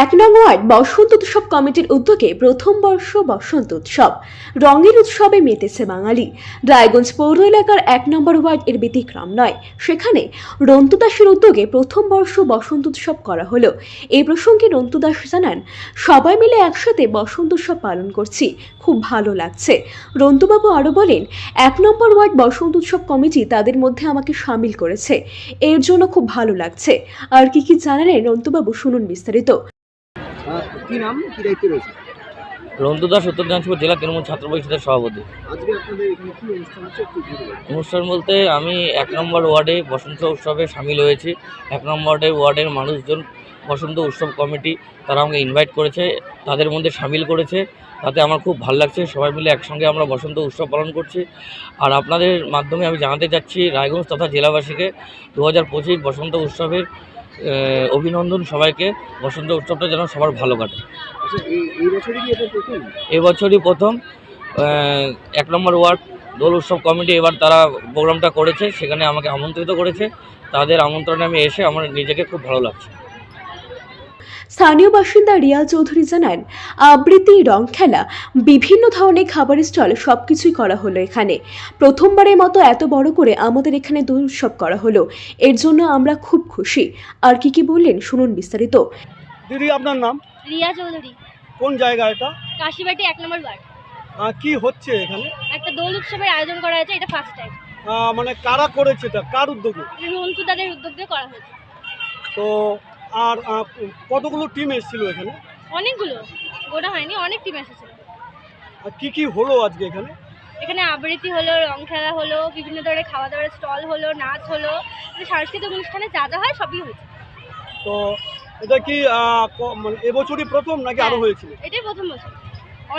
এক নং ওয়ার্ড বসন্ত উৎসব কমিটির উদ্যোগে প্রথম বর্ষ বসন্ত উৎসব রঙের উৎসবে মেতেছে বাঙালি। রায়গঞ্জ পৌর এলাকার ১ নম্বর ওয়ার্ড এর ব্যতিক্রম নয়। সেখানে রন্তু দাসের উদ্যোগে প্রথম বর্ষ বসন্ত উৎসব করা হলো। এই প্রসঙ্গে রন্তু দাস জানান, সবাই মিলে একসাথে বসন্ত উৎসব পালন করছি, খুব ভালো লাগছে। রন্তুবাবু আরও বলেন, ১ নম্বর ওয়ার্ড বসন্ত উৎসব কমিটি তাদের মধ্যে আমাকে সামিল করেছে, এর জন্য খুব ভালো লাগছে। আর কি জানালেন রন্তুবাবু, শুনুন বিস্তারিত। কি নাম, কি দায়িত্বে রয়েছে? রন্তু দাস, উত্তর দিনাজপুর জেলা তৃণমূল ছাত্র পরিষদের সভাপতি। আজকে আপনাদের এখানে কি অনুষ্ঠান হচ্ছে একটু বলুন। অনুষ্ঠান বলতে আমি ১ নম্বর ওয়ার্ডে বসন্ত উৎসবে সামিল হয়েছি। ১ নম্বর ওয়ার্ডের মানুষজন বসন্ত উৎসব কমিটি তারা আমাকে ইনভাইট করেছে, তাদের মধ্যে সামিল করেছে, তাতে আমার খুব ভালো লাগছে। সবাই মিলে একসঙ্গে আমরা বসন্ত উৎসব পালন করছি। আর আপনাদের মাধ্যমে আমি জানাতে চাচ্ছি রায়গঞ্জ তথা জেলাবাসীকে ২০২৫ বসন্ত উৎসবের অভিনন্দন সবাইকে। বসন্ত উৎসবটা যেন সবার ভালো কাটে। আচ্ছা, এই বছরই কি এটা প্রথম? এবছরই প্রথম ১ নম্বর ওয়ার্ড দোল উৎসব কমিটি এবার তারা প্রোগ্রামটা করেছে, সেখানে আমাকে আমন্ত্রিত করেছে। তাদের আমন্ত্রণে আমি এসে আমার নিজেকে খুব ভালো লাগছে। স্থানীয় বাসিন্দা রিয়া চৌধুরী জানান, আবৃত্তি, রং খেলা, বিভিন্ন ধরনের খাবারের স্টল সবকিছুই করা হলো এখানে। প্রথমবারের মতো এত বড় করে আমাদের এখানে দোল উৎসব করা হলো, এর জন্য আমরা খুব খুশি। আর কি বললেন শুনুন বিস্তারিত। দিদি, আপনার নাম? রিয়া চৌধুরী, কোন জায়গা এটা? কাশিবাটি ১ নম্বর ওয়ার্ড। কি হচ্ছে এখানে? একটা দোল উৎসবের আয়োজন করা হয়েছে, এটা ফার্স্ট টাইম। মানে কারা করেছে এটা, কার উদ্যোগে? রন্তু দাদের উদ্যোগ দিয়ে করা হয়েছে। তো আর কতগুলো টিম এসেছিল এখানে? অনেকগুলো, গোটা হয়নি, অনেক টিম এসেছিল। আর কি হলো আজকে এখানে? এখানে আবৃত্তি হলো, রং খেলা হলো, বিভিন্ন ধরনের খাওয়া দাওয়ার স্টল হলো, নাচ হলো, সাংস্কৃতিক অনুষ্ঠানে যা যা হয় সবই হয়েছে। তো এটা কি মানে এবছরই প্রথম নাকি আরো হয়েছিল? এটাই প্রথম বছর।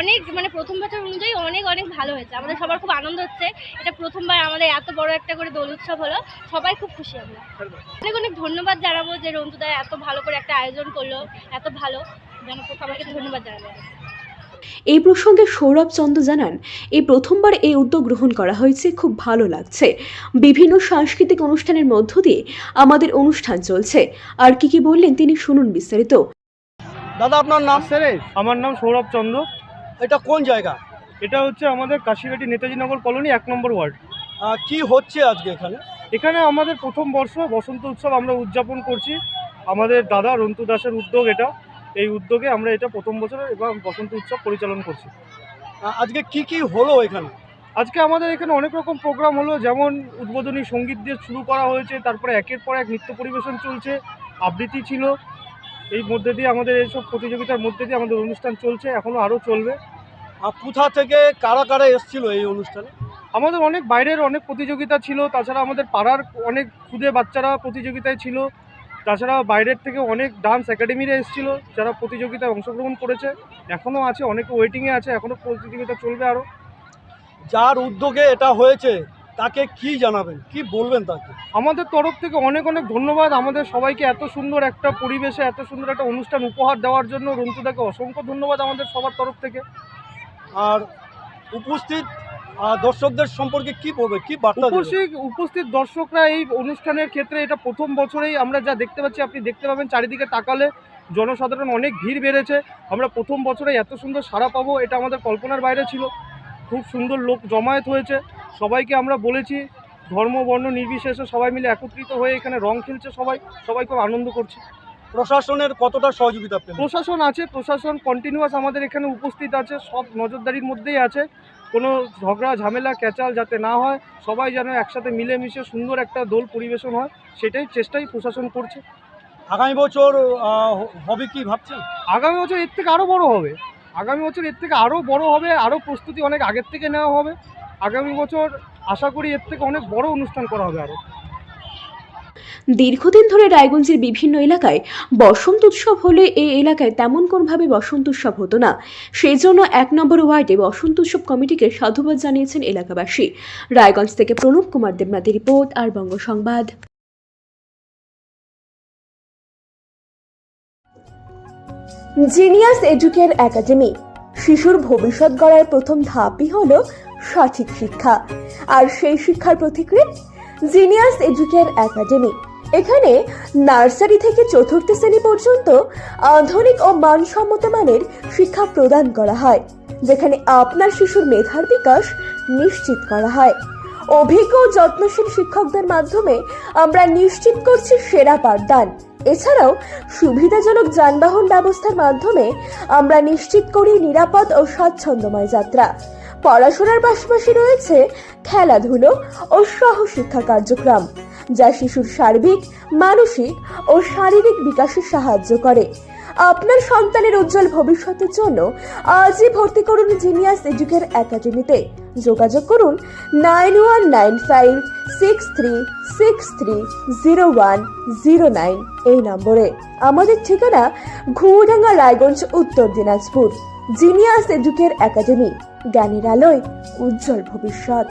অনেক মানে প্রথম বছর অনুযায়ী অনেক ভালো হয়েছে। আমাদের সবার খুব আনন্দ হচ্ছে। এটা প্রথমবার আমাদের এত বড় একটা করে দোল উৎসব হলো, সবাই খুব খুশি। আমরা অনেক ধন্যবাদ জানাবো যে রন্তু দা এত ভালো করে একটা আয়োজন করলো, এত ভালো যেন সবাইকে ধন্যবাদ জানাবো। এই প্রসঙ্গে সৌরভ চন্দ্র জানান, এই প্রথমবার এই উদ্যোগ গ্রহণ করা হয়েছে, খুব ভালো লাগছে। বিভিন্ন সাংস্কৃতিক অনুষ্ঠানের মধ্য দিয়ে আমাদের অনুষ্ঠান চলছে। আর কি বললেন তিনি, শুনুন বিস্তারিত। দাদা, আপনার নাম? স্যার, আমার নাম সৌরভ চন্দ্র। এটা কোন জায়গা? এটা হচ্ছে আমাদের কাশিবাটি নেতাজি নগর কলোনি ১ নম্বর ওয়ার্ড। কি হচ্ছে আজকে এখানে? এখানে আমাদের প্রথম বর্ষ বসন্ত উৎসব আমরা উদযাপন করছি। আমাদের দাদা রন্তু দাসের উদ্যোগ এটা। এই উদ্যোগে আমরা এটা প্রথম বছর এবং বসন্ত উৎসব পরিচালনা করছি। আজকে কি হলো এখানে? আজকে আমাদের এখানে অনেক রকম প্রোগ্রাম হলো, যেমন উদ্বোধনী সঙ্গীত দিয়ে শুরু করা হয়েছে, তারপরে একের পর এক নৃত্য পরিবেশন চলছে, আবৃত্তি ছিল। এই মধ্যে দিয়ে আমাদের এইসব প্রতিযোগিতার মধ্যে দিয়ে আমাদের অনুষ্ঠান চলছে, এখনও আরও চলবে। কোথা থেকে কারা এসেছিল এই অনুষ্ঠানে? আমাদের অনেক বাইরের অনেক প্রতিযোগিতা ছিল, তাছাড়া আমাদের পাড়ার অনেক খুদে বাচ্চারা প্রতিযোগিতায় ছিল, তাছাড়া বাইরের থেকে অনেক ডান্স একাডেমিরা এসেছিলো যারা প্রতিযোগিতায় অংশগ্রহণ করেছে, এখনও আছে, অনেকে ওয়েটিংয়ে আছে, এখনও প্রতিযোগিতা চলবে আরও। যার উদ্যোগে এটা হয়েছে তাকে কি জানাবেন, কি বলবেন তাকে? আমাদের তরফ থেকে অনেক ধন্যবাদ। আমাদের সবাইকে এত সুন্দর একটা পরিবেশে এত সুন্দর একটা অনুষ্ঠান উপহার দেওয়ার জন্য রন্তুদাকে অসংখ্য ধন্যবাদ আমাদের সবার তরফ থেকে। আর উপস্থিত দর্শকদের সম্পর্কে কি বলবে, কি বার্তা? উপস্থিত দর্শকরা এই অনুষ্ঠানের ক্ষেত্রে এটা প্রথম বছরেই আমরা যা দেখতে পাচ্ছি, আপনি দেখতে পাবেন চারিদিকে তাকালে জনসাধারণ অনেক ভিড় বেড়েছে। আমরা প্রথম বছরে এত সুন্দর সাড়া পাবো এটা আমাদের কল্পনার বাইরে ছিল। খুব সুন্দর লোক জমায়েত হয়েছে। সবাইকে আমরা বলেছি ধর্ম বর্ণ নির্বিশেষে সবাই মিলে একত্রিত হয়ে এখানে রং খেলছে, সবাই খুব আনন্দ করছে। প্রশাসনের কতটা সহযোগিতা পেলেন? প্রশাসন আছে, প্রশাসন কন্টিনিউয়াস আমাদের এখানে উপস্থিত আছে, সব নজরদারির মধ্যেই আছে। কোনো ঝগড়া ঝামেলা ক্যাচাল যাতে না হয়, সবাই যেন একসাথে মিলেমিশে সুন্দর একটা দোল পরিবেশন হয়, সেটাই চেষ্টাই প্রশাসন করছে। আগামী বছর হবে কি ভাবছেন? আগামী বছর এর থেকে আরও বড় হবে। আগামী বছর এর থেকে আরও বড় হবে, আরও প্রস্তুতি অনেক আগের থেকে নেওয়া হবে। আগামী বছর আশা করি এর থেকে অনেক বড় অনুষ্ঠান করা হবে আরও। দীর্ঘদিন ধরে রায়গঞ্জের বিভিন্ন এলাকায় বসন্ত উৎসব হলে এই এলাকায় তেমন কোনোভাবে বসন্ত উৎসব হতো না। সেই জন্য ১ নম্বর ওয়ার্ডে বসন্ত উৎসব কমিটিকে সাধুবাদ জানিয়েছেন এলাকাবাসী। রায়গঞ্জ থেকে প্রণব কুমার দেবনাথের রিপোর্ট, আর বঙ্গ সংবাদ। Genius educare academy. শিশুর ভবিষ্যৎ গড়ার প্রথম ধাপই হলো সঠিক শিক্ষা, আর সেই শিক্ষার প্রতিক্রিয়া জিনিয়াস এডুকেয়ার একাডেমি। এখানে নার্সারি থেকে চতুর্থ শ্রেণী পর্যন্ত আধুনিক ও মানসম্মত মানের শিক্ষা প্রদান করা হয়, যেখানে আপনার শিশুর মেধার বিকাশ নিশ্চিত করা হয়। অভিজ্ঞ ও যত্নশীল শিক্ষকদের মাধ্যমে আমরা নিশ্চিত করছি সেরা পাঠদান। এছাড়াও সুবিধাজনক যানবাহন ব্যবস্থার মাধ্যমে আমরা নিশ্চিত করি নিরাপদ ও স্বাচ্ছন্দ্যময় যাত্রা। পড়াশোনার পাশাপাশি রয়েছে খেলাধুলো ও সহশিক্ষা কার্যক্রম, যা শিশুর সার্বিক, মানসিক ও শারীরিক বিকাশে সাহায্য করে। আপনার সন্তানের উজ্জ্বল ভবিষ্যতের জন্য আজই ভর্তি করুন জিনিয়াস এডুকের একাডেমিতে। যোগাযোগ করুন 919563630109 এই নম্বরে। আমাদের ঠিকানা ঘুমডাঙ্গা, রায়গঞ্জ, উত্তর দিনাজপুর। জিনিয়াস এডুকের একাডেমি, জ্ঞানের আলোয় উজ্জ্বল ভবিষ্যৎ।